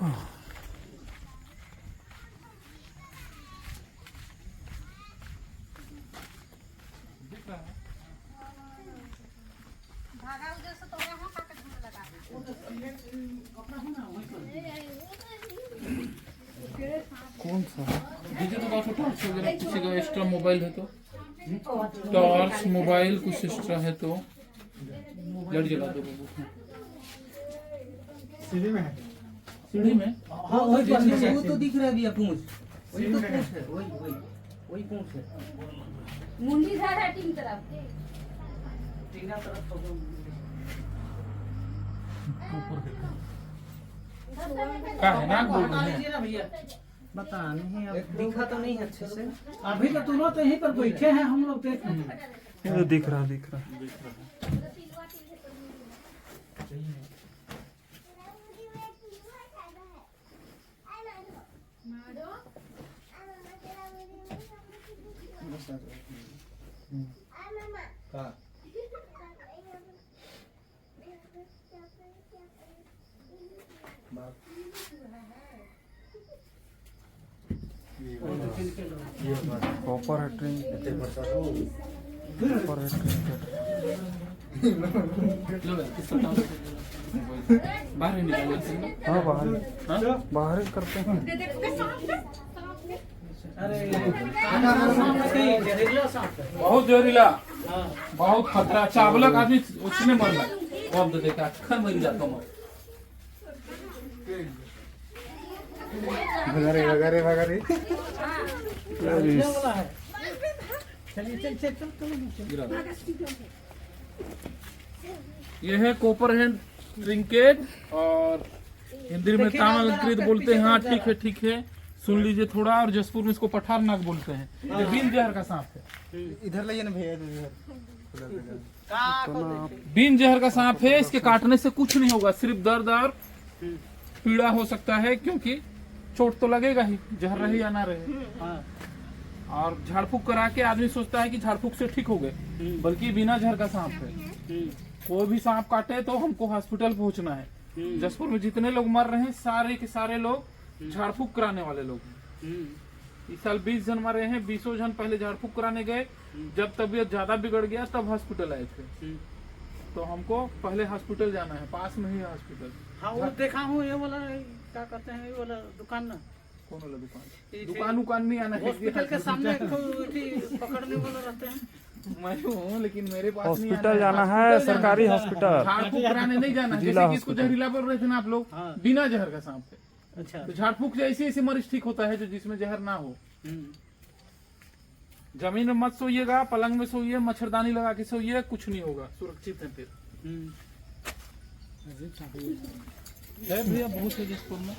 कौन सा दीजिए तो बात टॉर्च वगैरह किसी का एक्स्ट्रा मोबाइल है तो टॉर्च मोबाइल कुछ एक्स्ट्रा है तो लाइट जला दो बाबू। सीढ़ी में है, सीढ़ी में हाँ वही वो तो दिख रहा है भैया पूंछ, वही तो पूंछ है, वही पूंछ है। मुंडी झाड़ है तीन तरफ क्या है ना बोल रहे हैं भैया बता नहीं, अब दिखा तो नहीं अच्छे से। अभी तो तुम तो यहीं पर बैठे हैं, हम लोग देख रहे हैं। ये दिख रहा कॉपर है ट्रिंकेट, कॉपर है ट्रिंकेट। बाहर ही निकाल लेते हैं। हाँ बाहर ही करते हैं। बहुत जहरीला, बहुत खतरा। चावलक आदमी उसने मरला अब देखा अखर मर जाता मैं। भगारे ये है कॉपर हैंड ट्रिंकेट और हिंदी में तामलकृत बोलते हैं। हाँ ठीक है सुन लीजिए थोड़ा। और जसपुर में इसको पठार नाग बोलते हैं। ये बीन जहर का सांप है। इधर लाइए ना भैया, बीन जहर का सांप है। इसके काटने से कुछ नहीं होगा, सिर्फ दर्द और पीड़ा हो सकता है, क्योंकि चोट तो लगेगा ही, जहर रहे या ना रहे। और झाड़ फूक करा के आदमी सोचता है कि झाड़ फूक से ठीक हो गए, बल्कि बिना जहर का सांप है। कोई भी सांप काटे तो हमको हॉस्पिटल पहुंचना है। जसपुर में जितने लोग मर रहे हैं सारे के सारे लोग झाड़ फूक कराने वाले लोग हैं। इस साल 20 जन मरे हैं। 20 जन पहले झाड़ फूक कराने गए, जब तबीयत ज्यादा बिगड़ गया तब हॉस्पिटल आए थे। तो हमको पहले हॉस्पिटल जाना है, पास में ही है हॉस्पिटल। हाँ वो देखा हूँ, ये वाला क्या कहते हैं, ये वाला दुकान ना, कौन वाला दुकान? दुकान नहीं आना है। हॉस्पिटल के सामने पकड़ने वाला रहते हैं। मैं हूँ, लेकिन मेरे पास हॉस्पिटल जाना है, सरकारी हॉस्पिटल। झाड़ फूक कराने नहीं जाना। जैसे कि इसको जहरीला बोल रहे थे ना आप लोग, बिना जहर का सांप है। अच्छा, तो झाड़ फूक से ऐसे मरीज ठीक होता है जो जिसमें जहर ना हो। जमीन में मत सोइएगा, पलंग में सोइए, मच्छरदानी लगा के सोइए, कुछ नहीं होगा, सुरक्षित है। फिर भैया बहुत है जसपुर में।